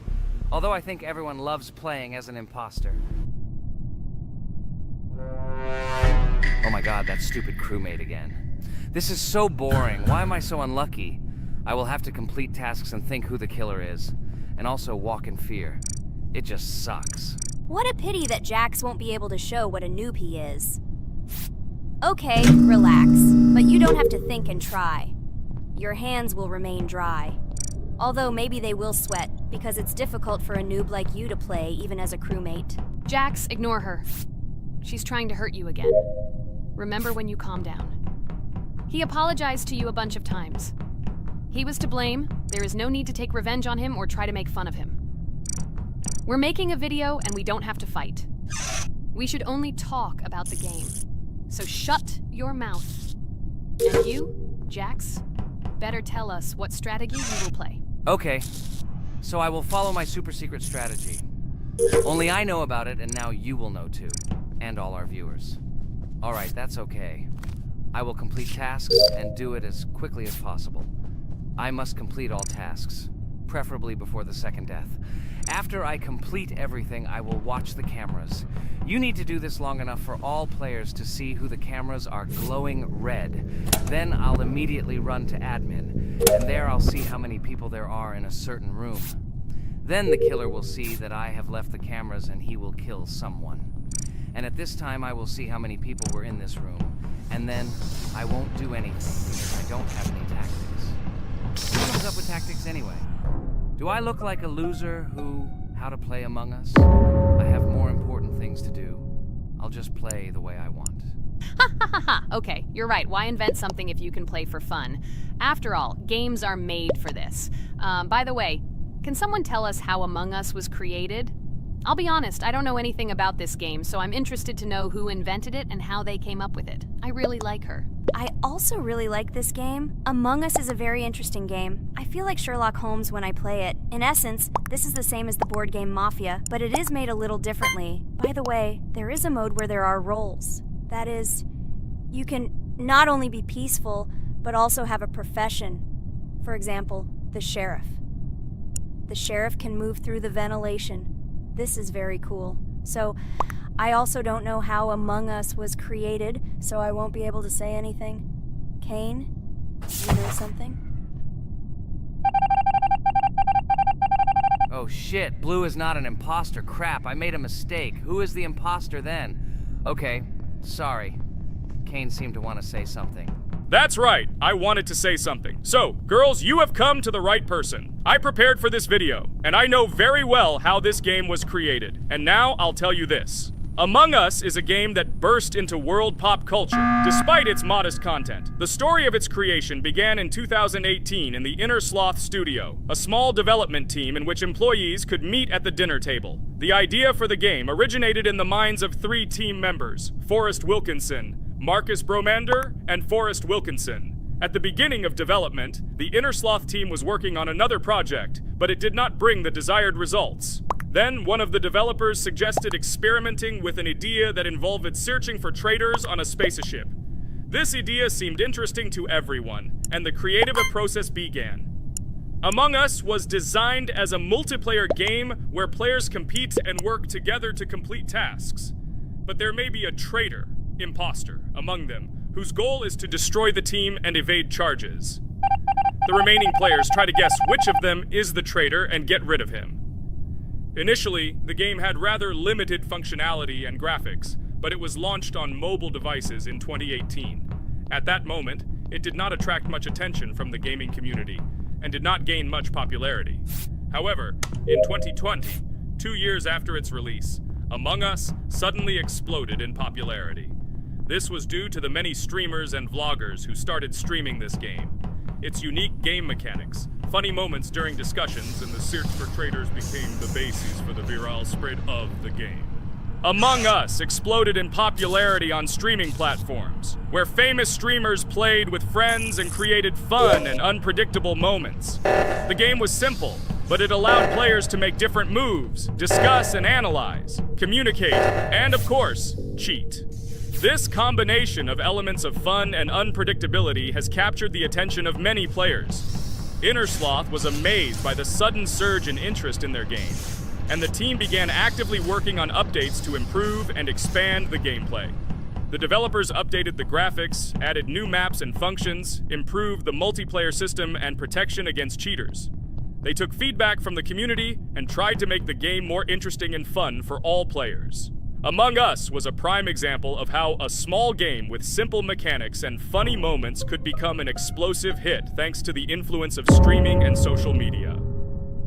Although I think everyone loves playing as an imposter. Oh my god, that stupid crewmate again. This is so boring. Why am I so unlucky? I will have to complete tasks and think who the killer is, and also walk in fear. It just sucks. What a pity that Jax won't be able to show what a noob he is. Okay, relax, but you don't have to think and try. Your hands will remain dry. Although maybe they will sweat, because it's difficult for a noob like you to play even as a crewmate. Jax, ignore her. She's trying to hurt you again. Remember when you calm down. He apologized to you a bunch of times. He was to blame. There is no need to take revenge on him or try to make fun of him. We're making a video and we don't have to fight. We should only talk about the game. So shut your mouth. And you, Jax, better tell us what strategy you will play. Okay, so I will follow my super secret strategy. Only I know about it, and now you will know too. And all our viewers. Alright, that's okay. I will complete tasks and do it as quickly as possible. I must complete all tasks, preferably before the second death. After I complete everything, I will watch the cameras. You need to do this long enough for all players to see who the cameras are glowing red. Then I'll immediately run to admin, and there I'll see how many people there are in a certain room. Then the killer will see that I have left the cameras and he will kill someone. And at this time I will see how many people were in this room. And then I won't do anything because I don't have any tactics. Who comes up with tactics anyway? Do I look like a loser who, how to play Among Us? I have more important things to do. I'll just play the way I want. Ha ha ha ha! Okay, you're right. Why invent something if you can play for fun? After all, games are made for this. By the way, can someone tell us how Among Us was created? I'll be honest, I don't know anything about this game, so I'm interested to know who invented it and how they came up with it. I really like her. I also really like this game. Among Us is a very interesting game. I feel like Sherlock Holmes when I play it. In essence, this is the same as the board game Mafia, but it is made a little differently. By the way, there is a mode where there are roles. That is, you can not only be peaceful, but also have a profession. For example, the sheriff. The sheriff can move through the ventilation. This is very cool. So, I also don't know how Among Us was created, so I won't be able to say anything. Kane, you know something? Oh shit, Blue is not an imposter. Crap, I made a mistake. Who is the imposter then? Okay, sorry. Kane seemed to want to say something. That's right, I wanted to say something. So, girls, you have come to the right person. I prepared for this video, and I know very well how this game was created. And now I'll tell you this. Among Us is a game that burst into world pop culture, despite its modest content. The story of its creation began in 2018 in the Inner Sloth Studio, a small development team in which employees could meet at the dinner table. The idea for the game originated in the minds of 3 team members, Forrest Wilkinson, Marcus Bromander, and Forrest Wilkinson. At the beginning of development, the Inner Sloth team was working on another project, but it did not bring the desired results. Then, one of the developers suggested experimenting with an idea that involved searching for traitors on a spaceship. This idea seemed interesting to everyone, and the creative process began. Among Us was designed as a multiplayer game where players compete and work together to complete tasks. But there may be a traitor, imposter, among them, whose goal is to destroy the team and evade charges. The remaining players try to guess which of them is the traitor and get rid of him. Initially, the game had rather limited functionality and graphics, but it was launched on mobile devices in 2018. At that moment, it did not attract much attention from the gaming community, and did not gain much popularity. However, in 2020, 2 years after its release, Among Us suddenly exploded in popularity. This was due to the many streamers and vloggers who started streaming this game. Its unique game mechanics, funny moments during discussions, and the search for traitors became the basis for the viral spread of the game. Among Us exploded in popularity on streaming platforms, where famous streamers played with friends and created fun and unpredictable moments. The game was simple, but it allowed players to make different moves, discuss and analyze, communicate, and of course, cheat. This combination of elements of fun and unpredictability has captured the attention of many players. Inner Sloth was amazed by the sudden surge in interest in their game, and the team began actively working on updates to improve and expand the gameplay. The developers updated the graphics, added new maps and functions, improved the multiplayer system and protection against cheaters. They took feedback from the community and tried to make the game more interesting and fun for all players. Among Us was a prime example of how a small game with simple mechanics and funny moments could become an explosive hit thanks to the influence of streaming and social media.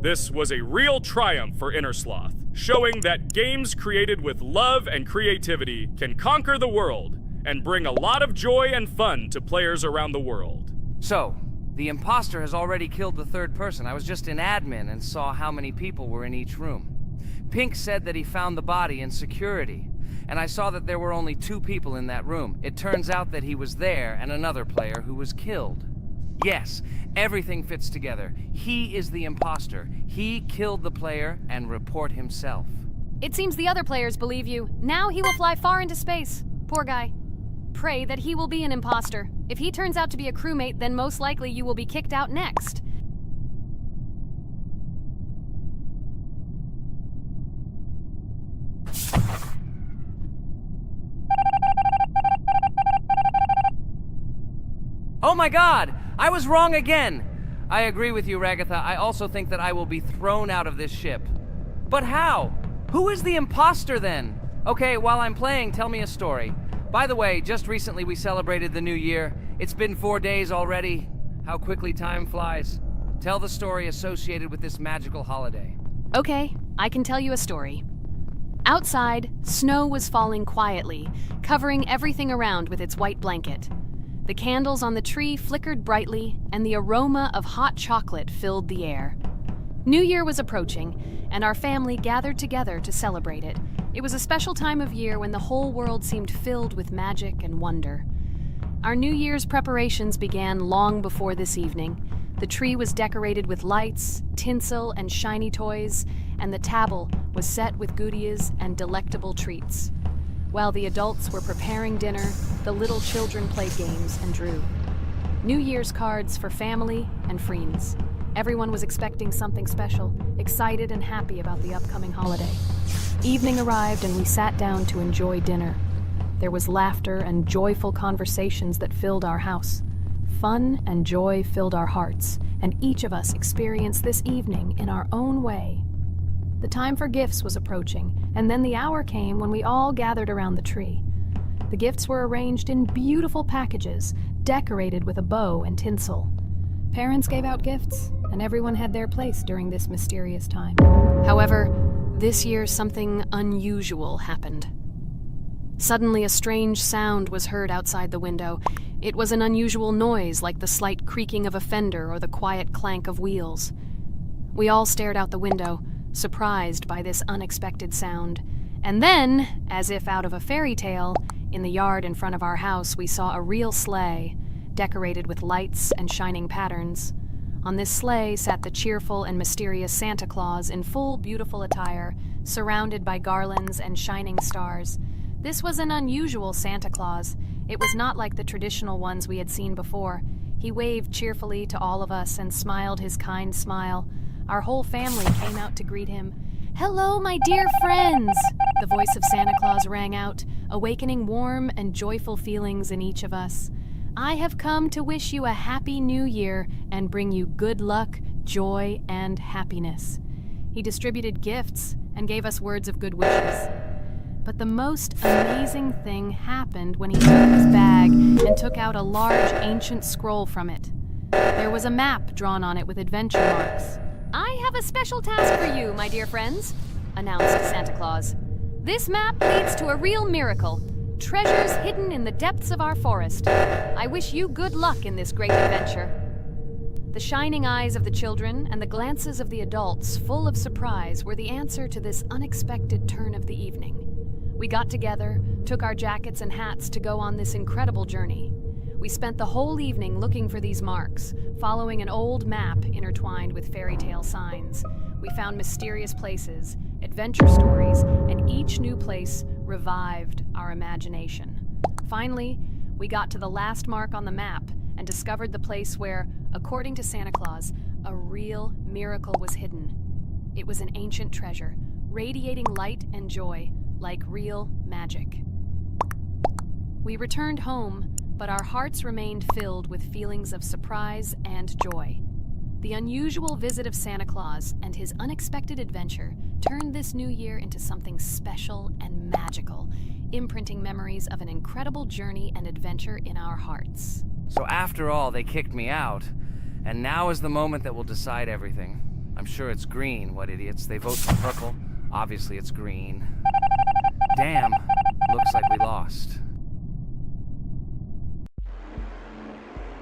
This was a real triumph for Inner Sloth, showing that games created with love and creativity can conquer the world and bring a lot of joy and fun to players around the world. So, the imposter has already killed the 3rd person. I was just in admin and saw how many people were in each room. Pink said that he found the body in security, and I saw that there were only 2 people in that room. It turns out that he was there and another player who was killed. Yes, everything fits together. He is the imposter. He killed the player and report himself. It seems the other players believe you. Now he will fly far into space. Poor guy. Pray that he will be an imposter. If he turns out to be a crewmate, then most likely you will be kicked out next. Oh my god! I was wrong again! I agree with you, Ragatha. I also think that I will be thrown out of this ship. But how? Who is the imposter then? Okay, while I'm playing, tell me a story. By the way, just recently we celebrated the new year. It's been 4 days already. How quickly time flies. Tell the story associated with this magical holiday. Okay, I can tell you a story. Outside, snow was falling quietly, covering everything around with its white blanket. The candles on the tree flickered brightly, and the aroma of hot chocolate filled the air. New Year was approaching, and our family gathered together to celebrate it. It was a special time of year when the whole world seemed filled with magic and wonder. Our New Year's preparations began long before this evening. The tree was decorated with lights, tinsel, and shiny toys, and the table was set with goodies and delectable treats. While the adults were preparing dinner, the little children played games and drew. New Year's cards for family and friends. Everyone was expecting something special, excited and happy about the upcoming holiday. Evening arrived and we sat down to enjoy dinner. There was laughter and joyful conversations that filled our house. Fun and joy filled our hearts, and each of us experienced this evening in our own way. The time for gifts was approaching, and then the hour came when we all gathered around the tree. The gifts were arranged in beautiful packages, decorated with a bow and tinsel. Parents gave out gifts, and everyone had their place during this mysterious time. However, this year something unusual happened. Suddenly, a strange sound was heard outside the window. It was an unusual noise, like the slight creaking of a fender or the quiet clank of wheels. We all stared out the window, surprised by this unexpected sound. And then, as if out of a fairy tale, in the yard in front of our house, we saw a real sleigh, decorated with lights and shining patterns. On this sleigh sat the cheerful and mysterious Santa Claus in full, beautiful attire, surrounded by garlands and shining stars. This was an unusual Santa Claus. It was not like the traditional ones we had seen before. He waved cheerfully to all of us and smiled his kind smile. Our whole family came out to greet him. "Hello, my dear friends!" The voice of Santa Claus rang out, awakening warm and joyful feelings in each of us. "I have come to wish you a happy new year and bring you good luck, joy, and happiness." He distributed gifts and gave us words of good wishes. But the most amazing thing happened when he took his bag and took out a large ancient scroll from it. There was a map drawn on it with adventure marks. "I have a special task for you, my dear friends," announced Santa Claus. "This map leads to a real miracle. Treasures hidden in the depths of our forest. I wish you good luck in this great adventure." The shining eyes of the children and the glances of the adults, full of surprise, were the answer to this unexpected turn of the evening. We got together, took our jackets and hats to go on this incredible journey. We spent the whole evening looking for these marks, following an old map intertwined with fairy tale signs. We found mysterious places, adventure stories, and each new place revived our imagination. Finally, we got to the last mark on the map and discovered the place where, according to Santa Claus, a real miracle was hidden. It was an ancient treasure, radiating light and joy, like real magic. We returned home, but our hearts remained filled with feelings of surprise and joy. The unusual visit of Santa Claus and his unexpected adventure turned this new year into something special and magical, imprinting memories of an incredible journey and adventure in our hearts. So after all, they kicked me out, and now is the moment that will decide everything. I'm sure it's green, what idiots. They vote for purple. Obviously it's green. Damn, looks like we lost.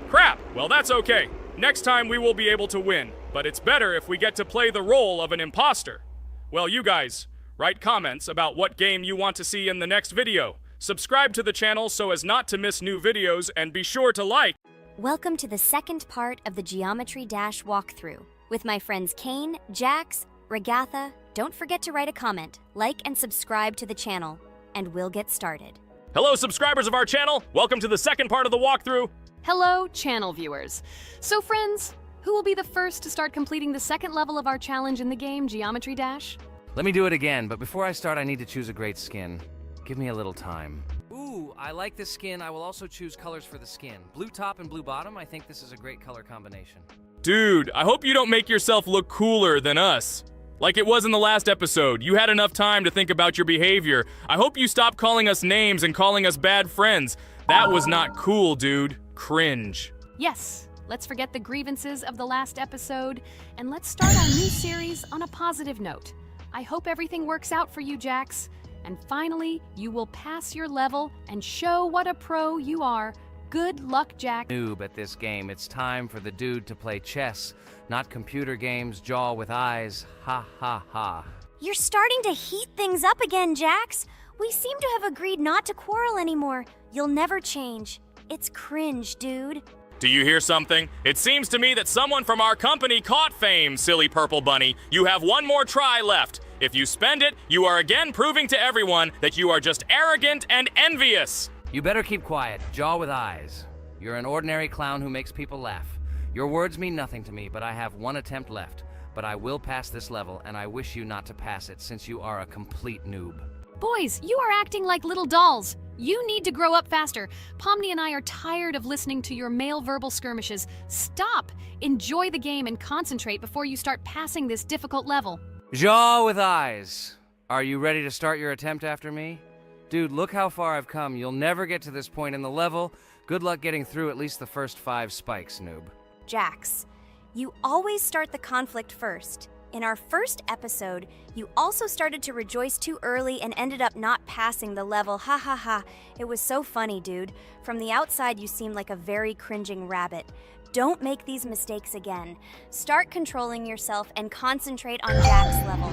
Crap! Well, that's okay. Next time we will be able to win, but it's better if we get to play the role of an imposter. Well, you guys, write comments about what game you want to see in the next video. Subscribe to the channel so as not to miss new videos, and be sure to like. Welcome to the second part of the Geometry Dash walkthrough. With my friends Kane, Jax, Regatha, don't forget to write a comment, like, and subscribe to the channel, and we'll get started. Hello, subscribers of our channel. Welcome to the second part of the walkthrough. Hello, channel viewers. So friends, who will be the first to start completing the second level of our challenge in the game, Geometry Dash? Let me do it again, but before I start, I need to choose a great skin. Give me a little time. Ooh, I like this skin. I will also choose colors for the skin. Blue top and blue bottom. I think this is a great color combination. Dude, I hope you don't make yourself look cooler than us. Like it was in the last episode. You had enough time to think about your behavior. I hope you stop calling us names and calling us bad friends. That was not cool, dude. Cringe. Yes, let's forget the grievances of the last episode, and let's start our new series on a positive note. I hope everything works out for you, Jax. And finally, you will pass your level and show what a pro you are. Good luck, Jax. Noob at this game. It's time for the dude to play chess, not computer games, jaw with eyes. Ha ha ha. You're starting to heat things up again, Jax. We seem to have agreed not to quarrel anymore. You'll never change. It's cringe, dude. Do you hear something? It seems to me that someone from our company caught fame, silly purple bunny. You have one more try left. If you spend it, you are again proving to everyone that you are just arrogant and envious. You better keep quiet. Jaw with eyes. You're an ordinary clown who makes people laugh. Your words mean nothing to me, but I have one attempt left. But I will pass this level, and I wish you not to pass it since you are a complete noob. Boys, you are acting like little dolls. You need to grow up faster. Pomni and I are tired of listening to your male verbal skirmishes. Stop! Enjoy the game and concentrate before you start passing this difficult level. Jaw with eyes. Are you ready to start your attempt after me? Dude, look how far I've come. You'll never get to this point in the level. Good luck getting through at least the first 5 spikes, noob. Jax, you always start the conflict first. In our first episode, you also started to rejoice too early and ended up not passing the level. Ha ha ha. It was so funny, dude. From the outside, you seemed like a very cringing rabbit. Don't make these mistakes again. Start controlling yourself and concentrate on Jack's level.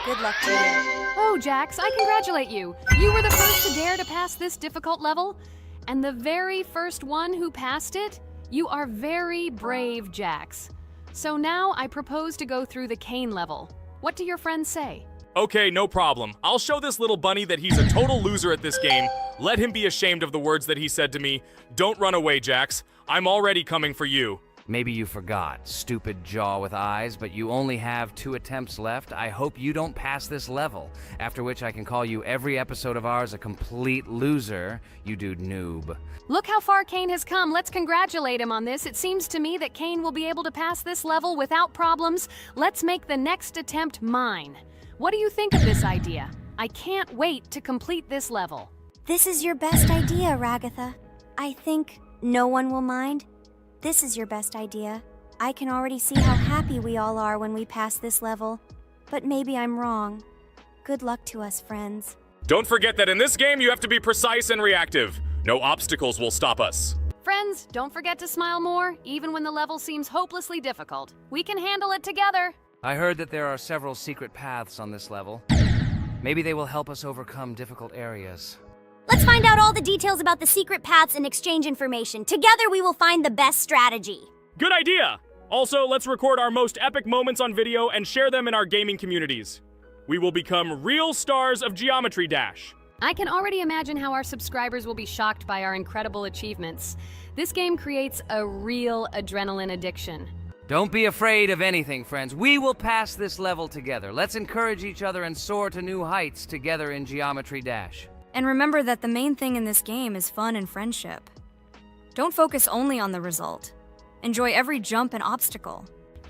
Good luck to you. Oh, Jax, I congratulate you. You were the first to dare to pass this difficult level, and the very first one who passed it. You are very brave, Jax. So now I propose to go through the cane level. What do your friends say? Okay, no problem. I'll show this little bunny that he's a total loser at this game. Let him be ashamed of the words that he said to me. Don't run away, Jax. I'm already coming for you. Maybe you forgot, stupid jaw with eyes, but you only have 2 attempts left. I hope you don't pass this level, after which I can call you every episode of ours a complete loser, you dude noob. Look how far Kane has come. Let's congratulate him on this. It seems to me that Kane will be able to pass this level without problems. Let's make the next attempt mine. What do you think of this idea? I can't wait to complete this level. This is your best idea, Ragatha. I think no one will mind. This is your best idea. I can already see how happy we all are when we pass this level. But maybe I'm wrong. Good luck to us, friends. Don't forget that in this game, you have to be precise and reactive. No obstacles will stop us. Friends, don't forget to smile more, even when the level seems hopelessly difficult. We can handle it together. I heard that there are several secret paths on this level. Maybe they will help us overcome difficult areas. Let's find out all the details about the secret paths and exchange information. Together we will find the best strategy. Good idea! Also, let's record our most epic moments on video and share them in our gaming communities. We will become real stars of Geometry Dash. I can already imagine how our subscribers will be shocked by our incredible achievements. This game creates a real adrenaline addiction. Don't be afraid of anything, friends. We will pass this level together. Let's encourage each other and soar to new heights together in Geometry Dash. And remember that the main thing in this game is fun and friendship. Don't focus only on the result. Enjoy every jump and obstacle.